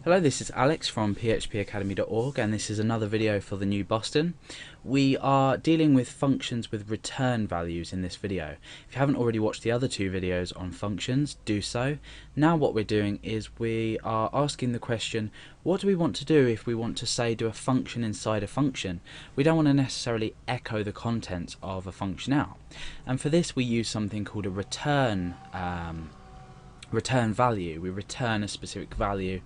Hello, this is Alex from phpacademy.org, and this is another video for the new Boston. We are dealing with functions with return values in this video. If you haven't already watched the other two videos on functions, do so. Now what we're doing is we are asking the question, what do we want to do if we want to, say, do a function inside a function? We don't want to necessarily echo the contents of a function out. And for this we use something called a return value. We return a specific value,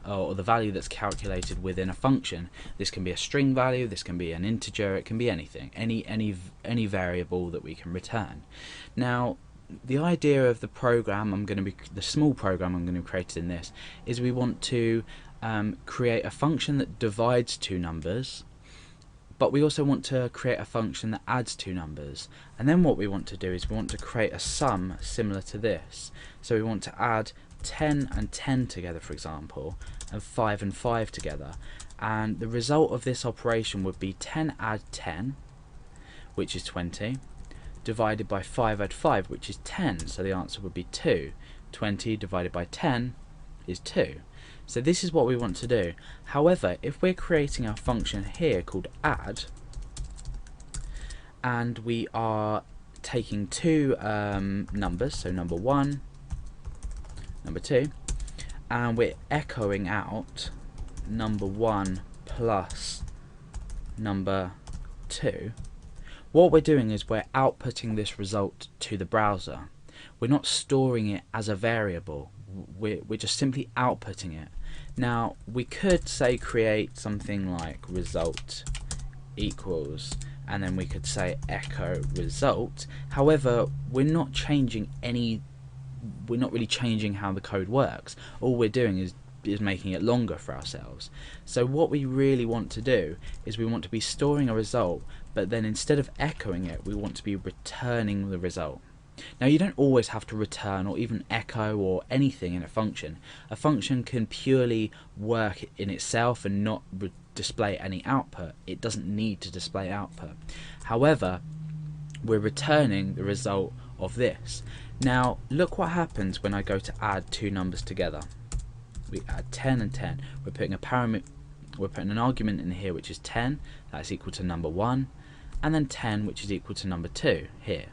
or the value that's calculated within a function. This can be a string value, this can be an integer, it can be anything, any variable that we can return. Now, the idea of the program the small program I'm going to create in this is we want to create a function that divides two numbers, but we also want to create a function that adds two numbers. And then what we want to do is we want to create a sum similar to this. So we want to add 10 and 10 together, for example, and 5 and 5 together. And the result of this operation would be 10 add 10, which is 20, divided by 5 add 5, which is 10. So the answer would be 2. 20 divided by 10 is 2. So this is what we want to do. However, if we're creating a function here called add, and we are taking two numbers, so number 1, number 2, and we're echoing out number 1 plus number 2, what we're doing is we're outputting this result to the browser. We're not storing it as a variable, we're just simply outputting it. Now we could say create something like result equals, and then we could say echo result. However, we're not really changing how the code works. All we're doing is making it longer for ourselves. So what we really want to do is we want to be storing a result, but then instead of echoing it, we want to be returning the result. Now you don't always have to return or even echo or anything in a function. A function can purely work in itself and not display any output. It doesn't need to display output. However, we're returning the result of this. Now look what happens when I go to add two numbers together. We add 10 and 10. We're putting an argument in here which is 10, that's equal to number 1, and then 10 which is equal to number 2 here.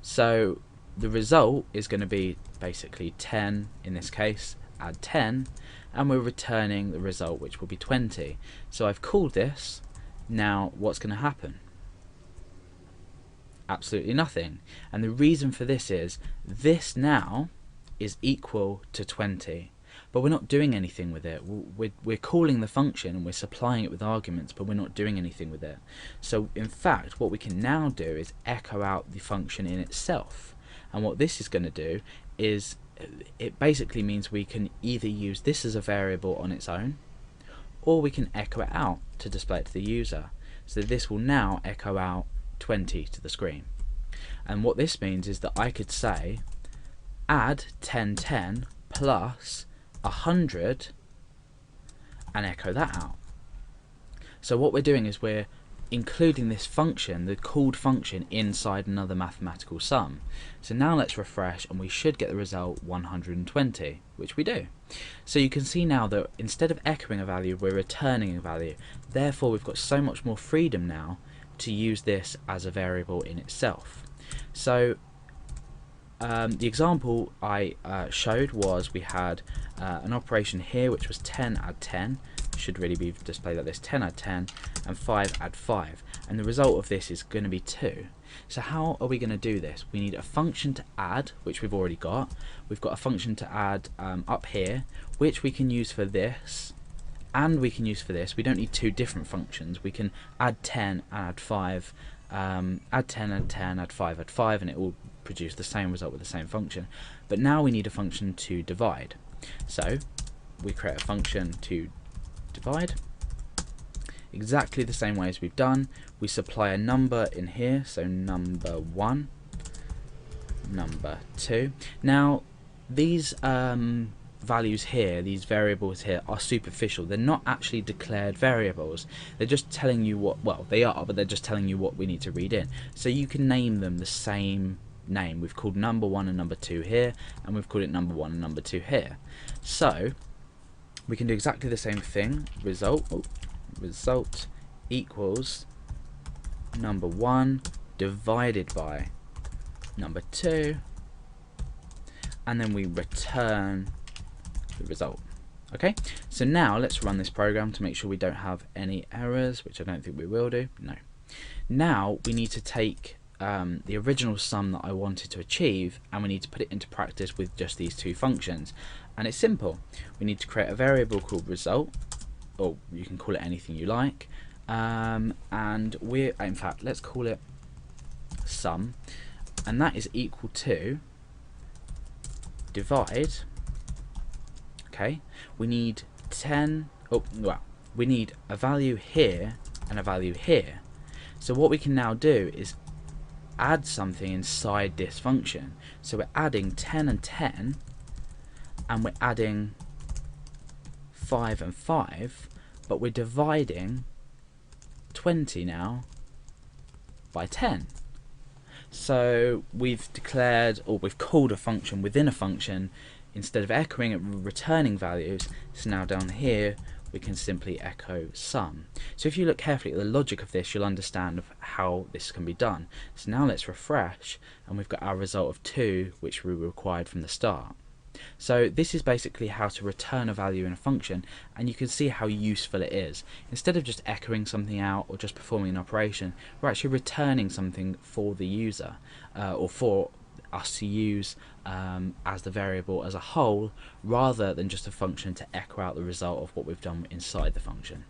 So the result is going to be basically 10 in this case, add 10, and we're returning the result which will be 20. So I've called this. Now what's going to happen? Absolutely nothing. And the reason for this is this now is equal to 20, but we're not doing anything with it. We're calling the function and we're supplying it with arguments, but we're not doing anything with it. So in fact what we can now do is echo out the function in itself, and what this is going to do is it basically means we can either use this as a variable on its own, or we can echo it out to display it to the user. So this will now echo out 20 to the screen. And what this means is that I could say add 1010 plus 100 and echo that out. So what we're doing is we're including this function, the called function, inside another mathematical sum. So now let's refresh and we should get the result 120, which we do. So you can see now that instead of echoing a value, we're returning a value. Therefore we've got so much more freedom now to use this as a variable in itself. So the example I showed was we had an operation here which was 10 add 10, should really be displayed like this, 10 add 10, and 5 add 5, and the result of this is going to be 2. So how are we going to do this? We need a function to add, which we've already got. We've got a function to add up here, which we can use for this, and we can use for this. We don't need two different functions. We can add 10 and add 5, add 10 and 10, add 5 add 5, and it will produce the same result with the same function. But now we need a function to divide. So we create a function to divide exactly the same way as we've done. We supply a number in here, so number 1, number 2. Now these values here, these variables here, are superficial. They're not actually declared variables. They're just telling you what, well, they are, but they're just telling you what we need to read in. So you can name them the same name. We've called number 1 and number 2 here, and we've called it number 1 and number 2 here. So we can do exactly the same thing. Result equals number 1 divided by number 2, and then we return the result. Okay, so now let's run this program to make sure we don't have any errors, which I don't think we will do. No. Now we need to take the original sum that I wanted to achieve, and we need to put it into practice with just these two functions. And it's simple. We need to create a variable called result, or you can call it anything you like, and in fact, let's call it sum, and that is equal to divide. Okay, we need 10. We need a value here and a value here. So what we can now do is add something inside this function. So we're adding 10 and 10, and we're adding 5 and 5, but we're dividing 20 now by 10. So we've declared, or we've called a function within a function. Instead of echoing it returning values, so now down here we can simply echo sum. So if you look carefully at the logic of this, you'll understand how this can be done. So now let's refresh, and we've got our result of 2, which we required from the start. So this is basically how to return a value in a function, and you can see how useful it is. Instead of just echoing something out or just performing an operation, we're actually returning something for the user, or for us to use as the variable as a whole, rather than just a function to echo out the result of what we've done inside the function.